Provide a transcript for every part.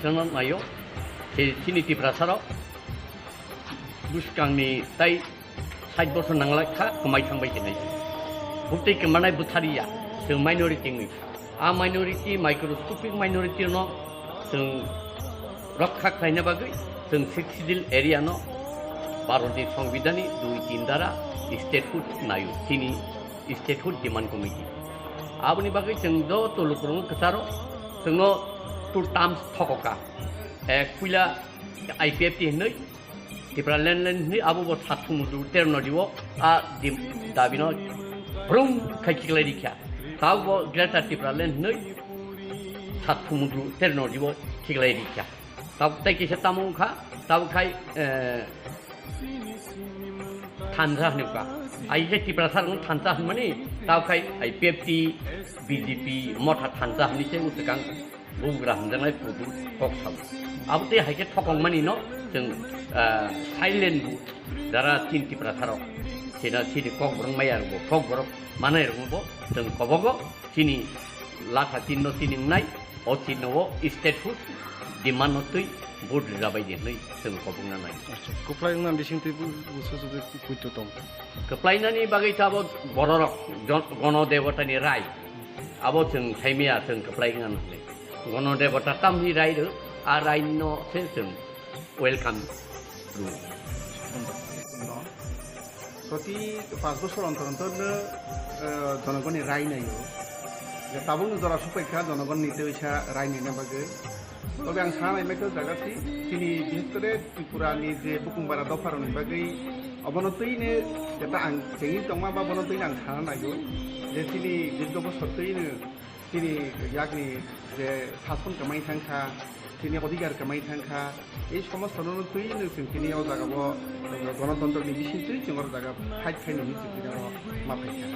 저는 마요 제 티니티 브라사로 부스강니 따이 사이버서 낭락카 그마이 상바이 되네. 부터 그만ай 부타리야. 저 마이너리티니. 아 마이너리티 마이크로스코픽 마이너리티노 저 럭카 카이나 바기 저 식시딜 에리아노 바로디 সংবিধানী 2-3 দ্বারা স্টেটহুড নায়ু তিনি statehood demand committee আবনি বাকি जों द तलुकुरं कसारो जोंनो टु टार्म्स थकका कुइला आईपीएफटी हनै तिप्रा लेनलेन नि आबो साथुमुदु तेरनो दिवो आ दाबिनो ब्रुम खाइखिलाय दिखा तावो ग्रेटा तिप्रा लेन नै साथुमुदु तेरनो दिवो खिगलाय दिखा ताव ताइकिसे तामुखा ताव खाइ थानजा हनुका आइजे तिप्रा सारं थानजा हनमानि ताव खाइ आईपीएफटी बीजेपी मथा थानजा हनिसे उसगां बुग्रा हमजानाय फुदु थकसाव आबते हाइके थकंमानि न जों साइलेन्ट बु दारा तिनतिप्रा साराव सेना सिनि ककब्रं मायारबो ककब्रं मानायरबो जों कबगो सिनि लाथा तिननो तिनिंनाय अ तिननो स्टेटहुड डिमान्डनतै भोट जाबाय देनै जों कबुंना नाय कप्लायना बिसिंथै बुसुसुदि कुइतो दं कप्लायनानि बागै ताबो बररक गणदेवतानि राय आबो जों थाइमिया जों कप्लायना नाय गणदेवता तामनि रायदो आ रायनो से जों वेलकाम प्रति 5 বছর অন্তর অন্তর জনগণের রায় নাইও যে তাবুন জরা সুপাইখা জনগণ নিতে হইছা রায় নিনা বাগে তবে आं साना नायनायखौ जागासि दिनै बिहतरे त्रिपुरानि जे बुकुंबारा दफारनि बागै अबनतैनो जेता आं जेंनि दंमा बा अबनतैनो आं साना नायो जे दिनै दीर्घ बছরतैनो दिनै यागनि जे शासन कमाइ थांखा दिनै अधिकार कमाइ थांखा এই সমস্তनो तैनो जों दिनैयाव जागाबो गणतन्त्रनि बिसिंथै जों जागा फाइट खायनो दिनै माफाइखा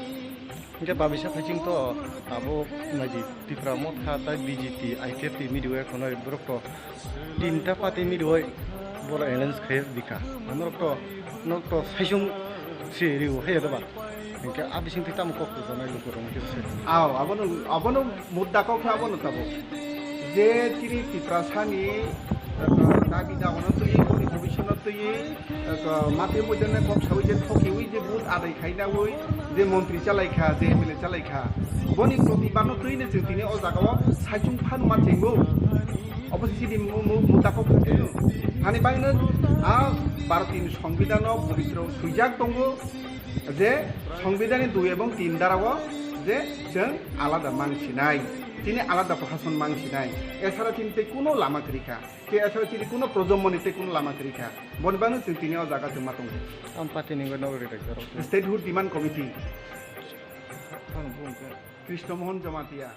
इनके बाबिसा फाइचिं तो आबो नायदि तिप्रा मथा ता बीजेपी आईपीएफटी मिडियो खनो ब्रक तो तीनटा पार्टी मिडियो बोला एलायंस खे दिखा नरक तो साइजुं सिरिउ हेदबा इनके आबिसिं तिताम कक जनाय लोकरम केसे आव आबनो मुद्दा को खाबो नताबो जे तिरि तिप्रा सानि दाबि दावनो तो इनि भविष्यनो तो माथे मजने कब सावै जे थकेवै जे बुथ आदाय खायनावै जे मन्त्री चालायखा जे एमएलए चालायखा बनि प्रतिबादनो तैनो जों दिनै अ जागाव साइजुं फान माथेंगौ अबसिदि मुदाखौ खाथेनो हानि बायनो आ भारतनि संविधानाव पवित्र सुइजाक दंगो जे संविधाननि 2 এবং 3 দ্বারাও যে जों आलादा मानसिनाय তিনি আলাদা প্রশাসন মাংসিনাই এছাড়া তিনতে কোনো লামাক রেখা তে এছাড়া তিনি কোনো প্রজন্মনিতে কোনো লামাক রেখা বনবানো তিনিও জায়গা জমা দङ আম পার্টি নিগো নগর ডাক্তার statehood demand committee Krishnamohan Jamatia